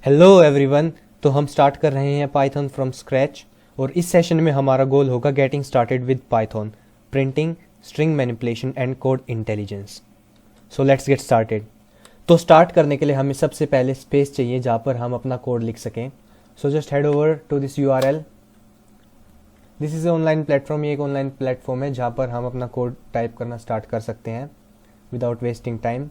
Hello everyone. तो हम start कर रहे हैं पाइथन फ्रॉम स्क्रैच और इस सेशन में हमारा गोल होगा getting started with Python, printing, string manipulation and code intelligence. So let's get started. तो स्टार्ट करने के लिए हमें सबसे पहले स्पेस चाहिए जहाँ पर हम अपना कोड लिख सकें। So just head over to this URL। This is online platform. ये एक ऑनलाइन प्लेटफॉर्म है जहाँ पर हम अपना कोड टाइप करना स्टार्ट कर सकते हैं विदाउट वेस्टिंग टाइम।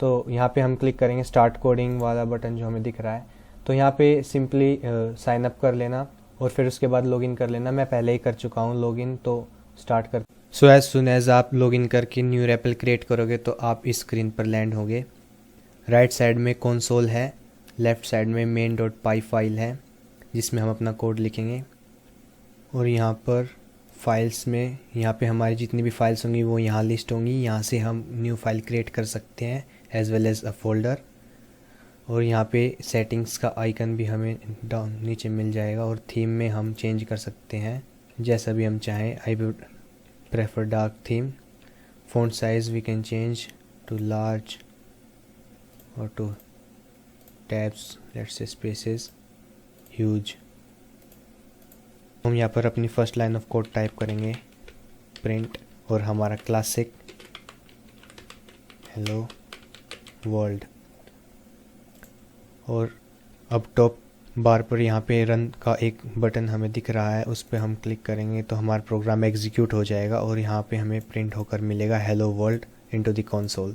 तो यहाँ पे हम क्लिक करेंगे स्टार्ट कोडिंग वाला बटन जो हमें दिख रहा है। तो यहाँ पे सिंपली साइन अप कर लेना और फिर उसके बाद लॉगिन कर लेना। मैं पहले ही कर चुका हूँ लॉगिन, तो स्टार्ट कर। सो एज सुन एज आप लॉगिन करके न्यू रेपल क्रिएट करोगे तो आप इस स्क्रीन पर लैंड होगे। राइट साइड में कंसोल है, लेफ्ट साइड में main.py फाइल है जिसमें हम अपना कोड लिखेंगे। और यहाँ पर फाइल्स में यहाँ पे हमारी जितनी भी फाइल्स होंगी वो यहाँ लिस्ट होंगी। यहाँ से हम न्यू फाइल क्रिएट कर सकते हैं as well as a folder. और यहाँ पे सेटिंग्स का आइकन भी हमें डाउन नीचे मिल जाएगा और थीम में हम चेंज कर सकते हैं जैसा भी हम चाहें। I would prefer dark theme. Font size we can change to large और two tabs, let's say spaces, huge. हम यहाँ पर अपनी first line of code type करेंगे, प्रिंट, और हमारा क्लासिक हेलो वर्ल्ड। और अब टॉप बार पर यहाँ पे रन का एक बटन हमें दिख रहा है, उस पर हम क्लिक करेंगे तो हमारा प्रोग्राम एग्जीक्यूट हो जाएगा और यहाँ पे हमें प्रिंट होकर मिलेगा hello world into the console.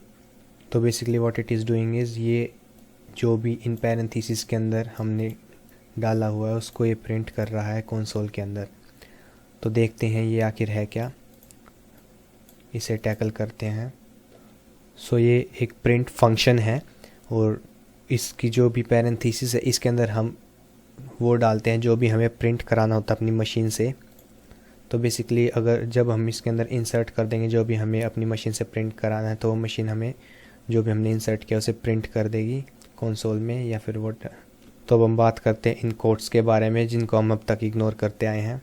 तो basically what it is doing is, ये जो भी इन पैरेंथेसिस के अंदर हमने डाला हुआ है उसको ये प्रिंट कर रहा है कंसोल के अंदर। तो देखते हैं ये आखिर है क्या, इसे टैकल करते हैं। सो ये एक प्रिंट फंक्शन है और इसकी जो भी पैरेंथेसिस है इसके अंदर हम वो डालते हैं जो भी हमें प्रिंट कराना होता है अपनी मशीन से। तो बेसिकली अगर जब हम इसके अंदर इंसर्ट कर देंगे जो भी हमें अपनी मशीन से प्रिंट कराना है तो वो मशीन हमें जो भी हमने इंसर्ट किया उसे प्रिंट कर देगी कंसोल में या फिर वो। तो अब हम बात करते हैं इन कोड्स के बारे में जिनको हम अब तक इग्नोर करते आए हैं।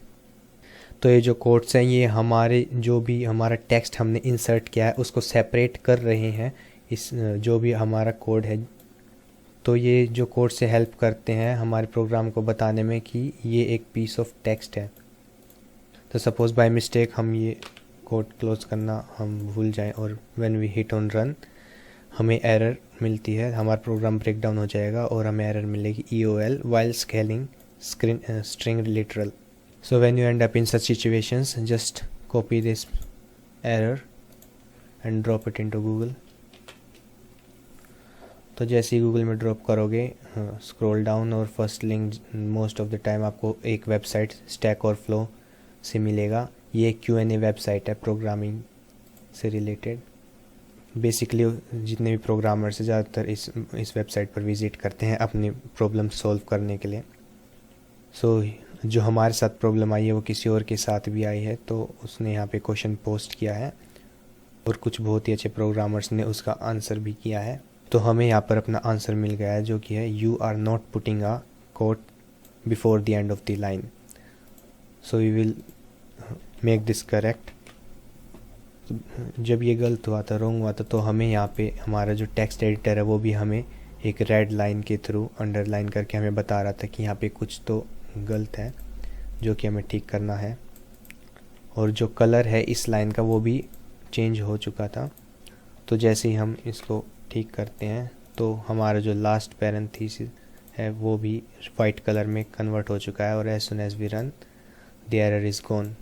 तो ये जो कोड्स हैं ये हमारे जो भी हमारा टेक्स्ट हमने इंसर्ट किया है उसको सेपरेट कर रहे हैं, इस जो भी हमारा कोड है। तो ये जो कोड से हेल्प करते हैं हमारे प्रोग्राम को बताने में कि ये एक पीस ऑफ टेक्स्ट है। तो सपोज़ बाय मिस्टेक हम ये कोड क्लोज करना हम भूल जाएं और when we hit on run हमें एरर मिलती है, हमारा प्रोग्राम ब्रेक डाउन हो जाएगा और हमें एरर मिलेगी EOL while scaling string literal. So when you end up in such situations, just copy this error and drop it into Google. तो जैसे ही गूगल में ड्रॉप करोगे स्क्रॉल डाउन और first link most of the time आपको एक website stack और flow से मिलेगा। ये Q&A वेबसाइट है प्रोग्रामिंग से रिलेटेड। बेसिकली जितने भी प्रोग्रामर्स ज़्यादातर इस वेबसाइट पर विज़िट करते हैं अपनी प्रॉब्लम सॉल्व करने के लिए। सो जो हमारे साथ प्रॉब्लम आई है वो किसी और के साथ भी आई है, तो उसने यहाँ पे क्वेश्चन पोस्ट किया है और कुछ बहुत ही अच्छे प्रोग्रामर्स ने उसका आंसर भी किया है। तो हमें यहाँ पर अपना आंसर मिल गया है जो कि है you are not putting a quote before the end of the line. So we will make this correct. जब ये गलत हुआ था, रॉन्ग हुआ था, तो हमें यहाँ पे हमारा जो टेक्स्ट एडिटर है वो भी हमें एक रेड लाइन के थ्रू अंडरलाइन करके हमें बता रहा था कि यहाँ पे कुछ तो गलत है जो कि हमें ठीक करना है। और जो कलर है इस लाइन का वो भी चेंज हो चुका था। तो जैसे ही हम इसको ठीक करते हैं तो हमारा जो लास्ट पैरेंथेसिस है वो भी वाइट कलर में कन्वर्ट हो चुका है और as soon as we run the error is gone.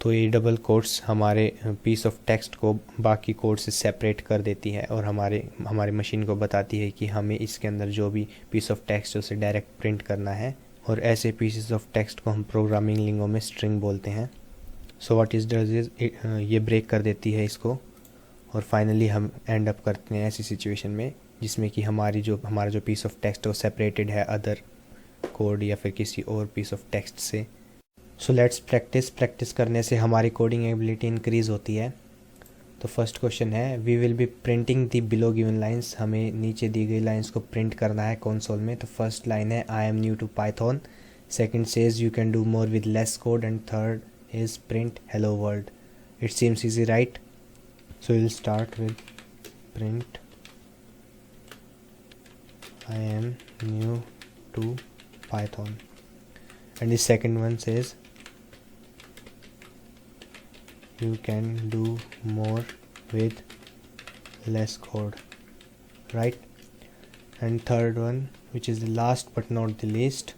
तो ये डबल कोट्स हमारे पीस ऑफ टेक्स्ट को बाकी कोड से सेपरेट कर देती है और हमारी मशीन को बताती है कि हमें इसके अंदर जो भी पीस ऑफ टेक्स्ट है उसे डायरेक्ट प्रिंट करना है। और ऐसे पीसेस ऑफ टेक्स्ट को हम प्रोग्रामिंग लिंगो में स्ट्रिंग बोलते हैं। So what is does is ये ब्रेक कर देती है इसको और फाइनली हम एंड अप करते हैं ऐसी सिचुएशन में जिसमें कि हमारा जो पीस ऑफ टेक्स्ट है वो सेपरेटेड है अदर कोड या फिर किसी और पीस ऑफ टेक्स्ट से। सो लेट्स प्रैक्टिस करने से हमारी कोडिंग एबिलिटी इंक्रीज़ होती है। तो फर्स्ट क्वेश्चन है we will be printing the below given lines. हमें नीचे दी गई लाइंस को प्रिंट करना है कंसोल में। तो फर्स्ट लाइन है I am new to Python, second says you can do more with less code and third is print hello world. It seems easy right? So will start with print I am new to Python. And the second one says you can do more with less code, right? And third one, which is the last but not the least,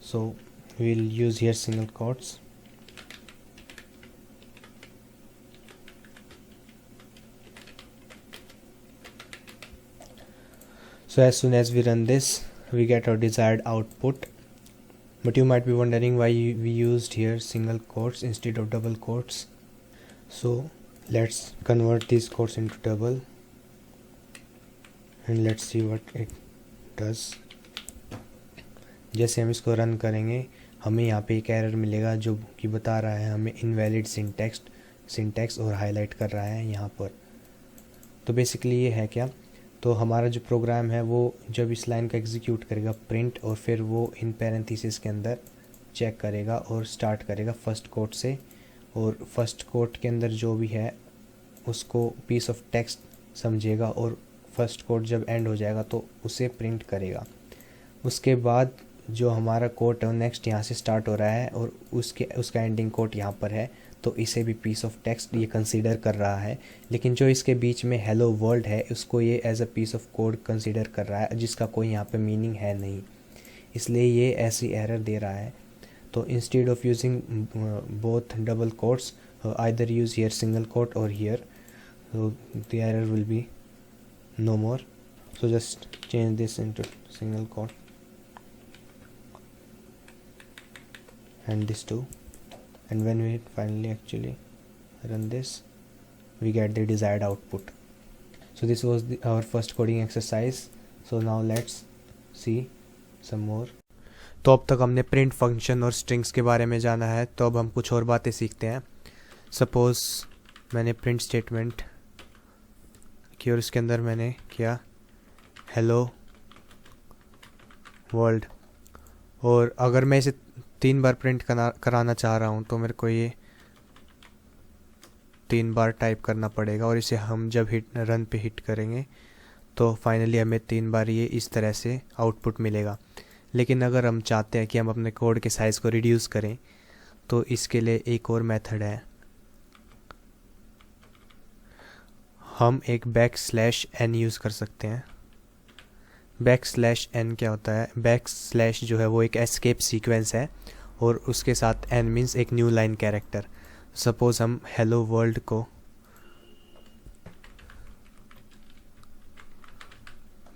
so we'll use here single quotes. So as soon as we run this, we get our desired output. But you might be wondering why we used here single quotes instead of double quotes. So let's convert these quotes into double and let's see what it does. जैसे हम इसको run करेंगे, हमें यहाँ पे एक error मिलेगा जो कि बता रहा है हमें इनवैलिड सिंटैक्स और हाईलाइट कर रहा है यहाँ पर। तो बेसिकली ये है क्या, तो हमारा जो प्रोग्राम है वो जब इस लाइन का एग्जीक्यूट करेगा प्रिंट, और फिर वो इन पैरेंथेसिस के अंदर चेक करेगा और स्टार्ट करेगा फर्स्ट कोट से, और फर्स्ट कोट के अंदर जो भी है उसको पीस ऑफ टेक्स्ट समझेगा और फर्स्ट कोट जब एंड हो जाएगा तो उसे प्रिंट करेगा। उसके बाद जो हमारा कोट है वो नेक्स्ट यहाँ से स्टार्ट हो रहा है और उसका एंडिंग कोट यहाँ पर है, तो इसे भी पीस ऑफ टेक्स्ट ये कंसीडर कर रहा है। लेकिन जो इसके बीच में हेलो वर्ल्ड है उसको ये as a piece of code consider कर रहा है, जिसका कोई यहाँ पे मीनिंग है नहीं, इसलिए ये ऐसी एरर दे रहा है। तो instead of using both double quotes, either use here single quote और here, so the error will be no more. So just change this into single quote and this too, and when we finally actually run this, we get the desired output. So this was our first coding exercise. So now let's see some more. तो अब तक हमने print function और strings के बारे में जाना है, तो अब हम कुछ और बातें सीखते हैं। सपोज़ मैंने प्रिंट स्टेटमेंट की और इसके अंदर मैंने किया हेलो वर्ल्ड, और अगर मैं इसे 3 बार प्रिंट कराना चाह रहा हूँ तो मेरे को ये 3 बार टाइप करना पड़ेगा, और इसे हम जब रन पे हिट करेंगे तो फाइनली हमें 3 बार ये इस तरह से आउटपुट मिलेगा। लेकिन अगर हम चाहते हैं कि हम अपने कोड के साइज़ को रिड्यूस करें तो इसके लिए एक और मेथड है, हम एक \n यूज़ कर सकते हैं। \n क्या होता है, / जो है वो एक एस्केप सीक्वेंस है और उसके साथ n मीन्स एक न्यू लाइन कैरेक्टर। सपोज़ हम हेलो वर्ल्ड को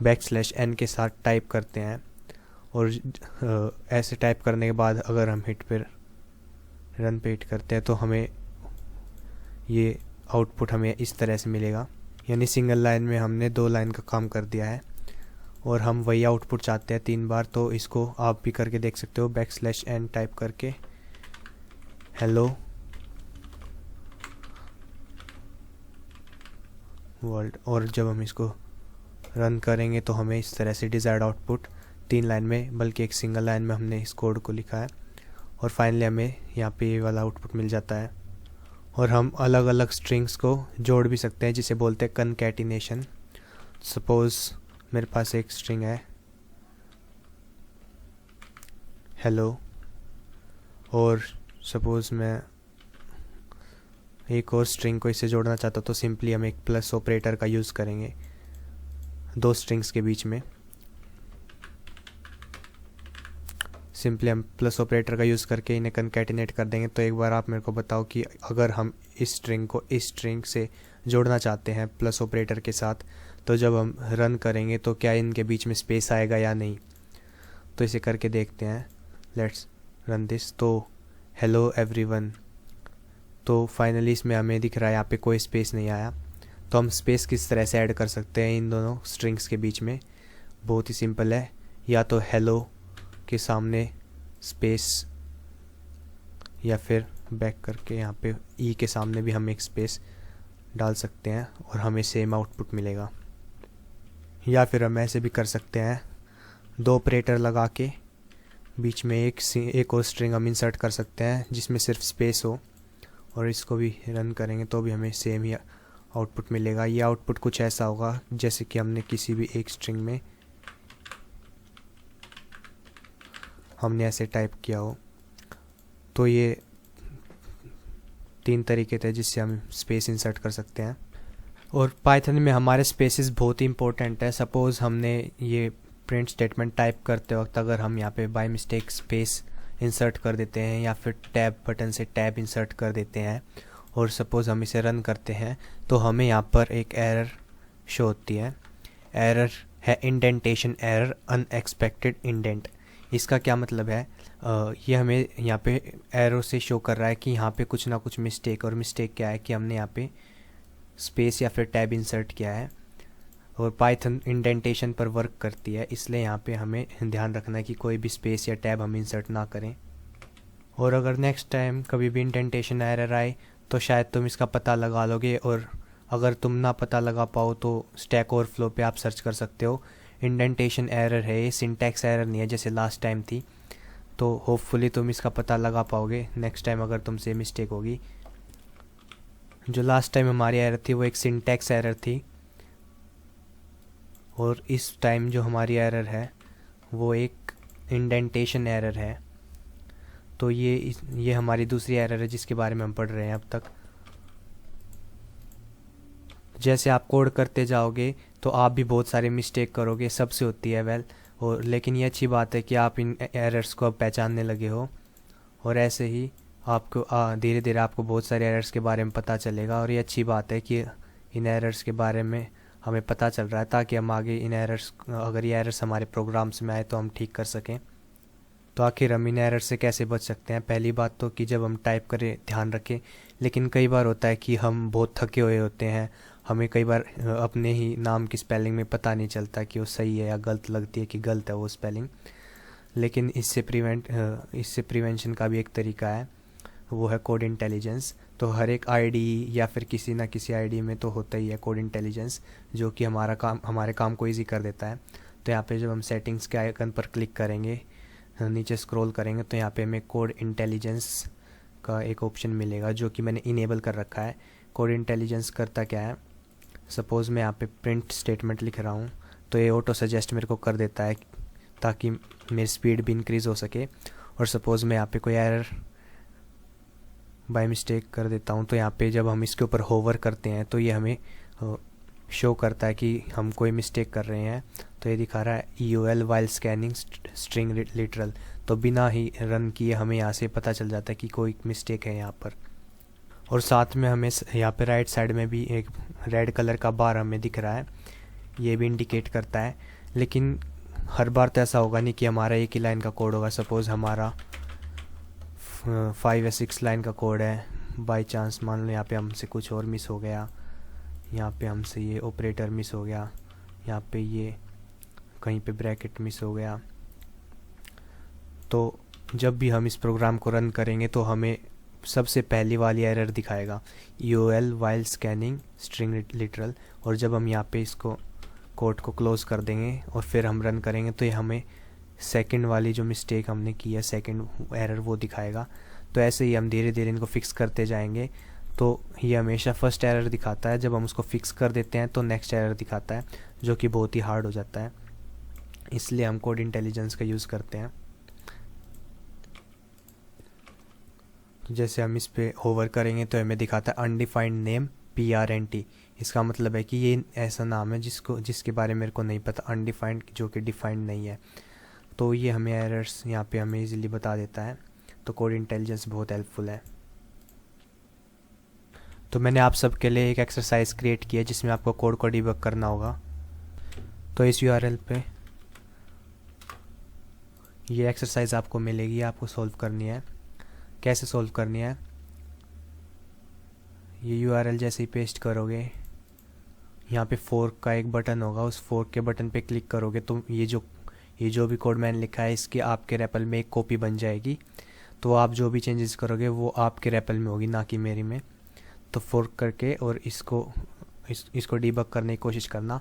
\n के साथ टाइप करते हैं, और ऐसे टाइप करने के बाद अगर हम रन पे हिट करते हैं तो हमें ये आउटपुट हमें इस तरह से मिलेगा। यानी सिंगल लाइन में हमने 2 लाइन का काम कर दिया है, और हम वही आउटपुट चाहते हैं 3 बार। तो इसको आप भी करके देख सकते हो, \n टाइप करके हेलो वर्ल्ड, और जब हम इसको रन करेंगे तो हमें इस तरह से डिज़ायर्ड आउटपुट 3 लाइन में, बल्कि एक सिंगल लाइन में हमने इस कोड को लिखा है, और फाइनली हमें यहाँ पे ये वाला आउटपुट मिल जाता है। और हम अलग अलग स्ट्रिंग्स को जोड़ भी सकते हैं, जिसे बोलते हैं कनकैटिनेशन। सपोज़ मेरे पास एक स्ट्रिंग है हेलो, और सपोज़ मैं एक और स्ट्रिंग को इससे जोड़ना चाहता हूँ, तो सिंपली हम एक प्लस ऑपरेटर का यूज़ करेंगे 2 स्ट्रिंग्स के बीच में। सिंपली हम प्लस ऑपरेटर का यूज़ करके इन्हें कनकैटिनेट कर देंगे। तो एक बार आप मेरे को बताओ कि अगर हम इस स्ट्रिंग को इस स्ट्रिंग से जोड़ना चाहते हैं प्लस ऑपरेटर के साथ, तो जब हम रन करेंगे तो क्या इनके बीच में स्पेस आएगा या नहीं। तो इसे करके देखते हैं, लेट्स रन दिस। तो हेलो एवरीवन, तो फाइनली इसमें हमें दिख रहा है यहाँ पे कोई स्पेस नहीं आया। तो हम स्पेस किस तरह से ऐड कर सकते हैं इन दोनों स्ट्रिंग्स के बीच में, बहुत ही सिंपल है। या तो हेलो के सामने स्पेस, या फिर बैक करके यहाँ पे ई के सामने भी हम एक स्पेस डाल सकते हैं और हमें सेम आउटपुट मिलेगा। या फिर हम ऐसे भी कर सकते हैं, 2 ऑपरेटर लगा के बीच में एक और स्ट्रिंग हम इंसर्ट कर सकते हैं जिसमें सिर्फ स्पेस हो, और इसको भी रन करेंगे तो भी हमें सेम ही आउटपुट मिलेगा। ये आउटपुट कुछ ऐसा होगा जैसे कि हमने किसी भी एक स्ट्रिंग में हमने ऐसे टाइप किया हो। तो ये 3 तरीके थे जिससे हम स्पेस इंसर्ट कर सकते हैं। और पाइथन में हमारे स्पेसेस बहुत ही इंपॉर्टेंट है। सपोज़ हमने ये प्रिंट स्टेटमेंट टाइप करते वक्त अगर हम यहाँ पे बाय मिस्टेक स्पेस इंसर्ट कर देते हैं या फिर टैब बटन से टैब इंसर्ट कर देते हैं और सपोज़ हम इसे रन करते हैं तो हमें यहाँ पर एक एरर शो होती है। एरर है इंडेंटेशन एरर, अनएक्सपेक्टेड इंडेंट। इसका क्या मतलब है? ये हमें यहाँ पे एरो से शो कर रहा है कि यहाँ पे कुछ ना कुछ मिस्टेक, और मिस्टेक क्या है कि हमने यहाँ पे स्पेस या फिर टैब इंसर्ट किया है। और पाइथन इंडेंटेशन पर वर्क करती है, इसलिए यहाँ पे हमें ध्यान रखना है कि कोई भी स्पेस या टैब हम इंसर्ट ना करें। और अगर नेक्स्ट टाइम कभी भी इंडेंटेशन एरर आए तो शायद तुम इसका पता लगा लोगे, और अगर तुम ना पता लगा पाओ तो स्टैक ओवरफ्लो पे आप सर्च कर सकते हो। इंडेंटेशन एरर है ये, सिंटैक्स एरर नहीं है जैसे लास्ट टाइम थी। तो होपफुली तुम इसका पता लगा पाओगे नेक्स्ट टाइम अगर तुमसे मिस्टेक होगी। जो लास्ट टाइम हमारी एरर थी वो एक सिंटैक्स एरर थी, और इस टाइम जो हमारी एरर है वो एक इंडेंटेशन एरर है। तो ये हमारी दूसरी एरर है जिसके बारे में हम पढ़ रहे हैं अब तक। जैसे आप कोड करते जाओगे तो आप भी बहुत सारे मिस्टेक करोगे, सबसे होती है वेल, और लेकिन ये अच्छी बात है कि आप इन एरर्स को अब पहचानने लगे हो, और ऐसे ही आपको धीरे धीरे आपको बहुत सारे एरर्स के बारे में पता चलेगा। और ये अच्छी बात है कि इन एरर्स के बारे में हमें पता चल रहा है ताकि हम आगे इन एरर्स, अगर ये एरर्स हमारे प्रोग्राम्स में आए तो हम ठीक कर सकें। तो आखिर हम इन एरर्स से कैसे बच सकते हैं? पहली बात तो कि जब हम टाइप करें ध्यान रखें, लेकिन कई बार होता है कि हम बहुत थके हुए होते हैं, हमें कई बार अपने ही नाम की स्पेलिंग में पता नहीं चलता कि वो सही है या गलत लगती है कि गलत है वो स्पेलिंग। लेकिन इससे प्रिवेंशन का भी एक तरीका है, वो है कोड इंटेलिजेंस। तो हर एक आईडी या फिर किसी ना किसी आईडी में तो होता ही है कोड इंटेलिजेंस, जो कि हमारे काम को ईजी कर देता है। तो यहाँ पे जब हम सेटिंग्स के आइकन पर क्लिक करेंगे, नीचे स्क्रॉल करेंगे तो यहाँ पे हमें कोड इंटेलिजेंस का एक ऑप्शन मिलेगा जो कि मैंने इनेबल कर रखा है। कोड इंटेलिजेंस करता क्या है? सपोज़ मैं यहाँ पे प्रिंट स्टेटमेंट लिख रहा हूँ तो ये ऑटो सजेस्ट मेरे को कर देता है ताकि मेरी स्पीड भी इंक्रीज़ हो सके। और सपोज़ मैं यहाँ पे कोई एरर बाय मिस्टेक कर देता हूँ तो यहाँ पे जब हम इसके ऊपर होवर करते हैं तो ये हमें शो करता है कि हम कोई मिस्टेक कर रहे हैं। तो ये दिखा रहा है EOL while scanning string literal. तो बिना ही रन किए हमें यहाँ से पता चल जाता है कि कोई मिस्टेक है यहाँ पर। और साथ में हमें यहाँ पे राइट साइड में भी एक रेड कलर का बार हमें दिख रहा है, ये भी इंडिकेट करता है। लेकिन हर बार तो ऐसा होगा नहीं कि हमारा एक ही लाइन का कोड होगा। सपोज़ हमारा 5 या 6 लाइन का कोड है, बाय चांस मान लो यहाँ पे हमसे कुछ और मिस हो गया, यहाँ पे हमसे ये ऑपरेटर मिस हो गया, यहाँ पे ये कहीं पे ब्रैकेट मिस हो गया। तो जब भी हम इस प्रोग्राम को रन करेंगे तो हमें सबसे पहली वाली एरर दिखाएगा EOL while scanning string literal. और जब हम यहाँ पे इसको कोड को क्लोज़ कर देंगे और फिर हम रन करेंगे तो ये हमें सेकंड वाली जो मिस्टेक हमने की है, सेकंड एरर, वो दिखाएगा। तो ऐसे ही हम धीरे धीरे इनको फिक्स करते जाएंगे। तो ये हमेशा फर्स्ट एरर दिखाता है, जब हम उसको फिक्स कर देते हैं तो नेक्स्ट एरर दिखाता है, जो कि बहुत ही हार्ड हो जाता है। इसलिए हम कोड इंटेलिजेंस का यूज़ करते हैं। तो जैसे हम इस पे होवर करेंगे तो हमें दिखाता है अनडिफाइंड नेम PRNT। इसका मतलब है कि ये ऐसा नाम है जिसके बारे में मेरे को नहीं पता, अनडिफाइंड जो कि डिफाइंड नहीं है। तो ये हमें एरर्स यहाँ पे हमें इजीली बता देता है। तो कोड इंटेलिजेंस बहुत हेल्पफुल है। तो मैंने आप सबके लिए एक एक्सरसाइज क्रिएट की है जिसमें आपको कोड को डिबग करना होगा। तो इस URL पे ये एक्सरसाइज आपको मिलेगी, आपको सॉल्व करनी है। कैसे सॉल्व करनी है? ये URL जैसे ही पेस्ट करोगे, यहाँ पे फोर्क का एक बटन होगा, उस फोर्क के बटन पे क्लिक करोगे तो ये जो भी कोड मैंने लिखा है इसके आपके रेपल में एक कॉपी बन जाएगी। तो आप जो भी चेंजेस करोगे वो आपके रेपल में होगी, ना कि मेरी में। तो फोर्क करके और इसको डीबग करने की कोशिश करना।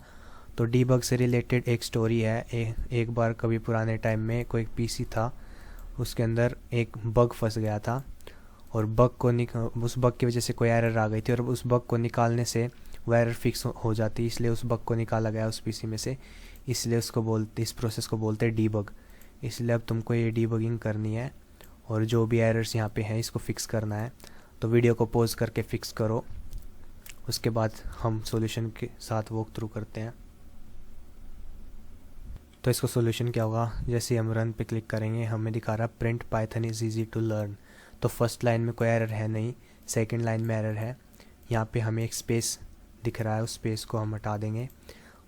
तो डीबग से रिलेटेड एक स्टोरी है। एक बार कभी पुराने टाइम में कोई PC था, उसके अंदर एक बग फंस गया था और उस बग की वजह से कोई एरर आ गई थी और उस बग को निकालने से वो एरर फिक्स हो जाती, इसलिए उस बग को निकाला गया उस PC में से। इसलिए इस प्रोसेस को बोलते हैं डीबग। इसलिए अब तुमको ये डीबगिंग करनी है और जो भी एरर्स यहाँ पे हैं इसको फिक्स करना है। तो वीडियो को पॉज करके फिक्स करो, उसके बाद हम सॉल्यूशन के साथ वॉक थ्रू करते हैं। तो इसको सॉल्यूशन क्या होगा, जैसे हम रन पे क्लिक करेंगे हमें दिखा रहा है print Python is easy to learn. तो फर्स्ट लाइन में कोई एरर है नहीं, सेकंड लाइन में एरर है। यहाँ पे हमें एक स्पेस दिख रहा है, उस स्पेस को हम हटा देंगे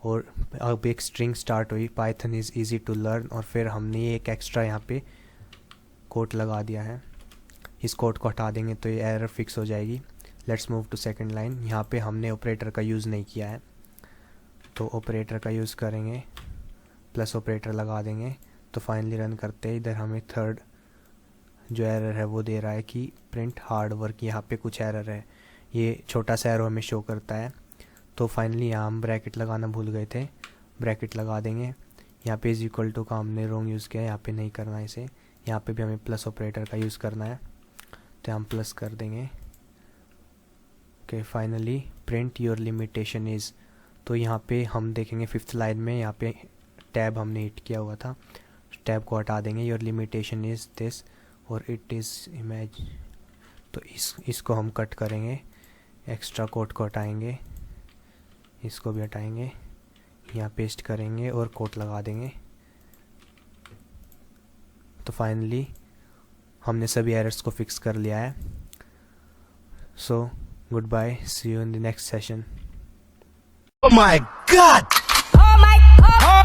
और अब एक स्ट्रिंग स्टार्ट हुई Python is easy to learn, और फिर हमने ये एक एक्स्ट्रा यहाँ पे कोट लगा दिया है। इस कोट को हटा देंगे तो ये एरर फिक्स हो जाएगी। Let's move to second line. यहाँ पे हमने ऑपरेटर का यूज़ नहीं किया है, तो ऑपरेटर का यूज़ करेंगे, प्लस ऑपरेटर लगा देंगे। तो फाइनली रन करते हैं, इधर हमें थर्ड जो एरर है वो दे रहा है कि प्रिंट हार्ड वर्क। यहाँ पे कुछ एरर है, ये छोटा सा एरो हमें शो करता है। तो फाइनली यहाँ हम ब्रैकेट लगाना भूल गए थे, ब्रैकेट लगा देंगे। यहाँ पे इज इक्वल टू का हमने रॉन्ग यूज़ किया है, यहाँ पे नहीं करना इसे। यहाँ पे भी हमें प्लस ऑपरेटर का यूज़ करना है, तो हम प्लस कर देंगे। Okay, finally print your limitation is. तो यहाँ पे हम देखेंगे फिफ्थ लाइन में यहाँ पे टैब हमने हिट किया हुआ था, टैब को हटा देंगे। योर लिमिटेशन इज़ दिस और इट इज़ इमेज। तो इसको हम कट करेंगे, एक्स्ट्रा कोट को हटाएंगे, इसको भी हटाएंगे, यहाँ पेस्ट करेंगे और कोट लगा देंगे। तो फाइनली हमने सभी एरर्स को फिक्स कर लिया है। So good bye, see you in the next session. Oh my God! Oh my, oh my,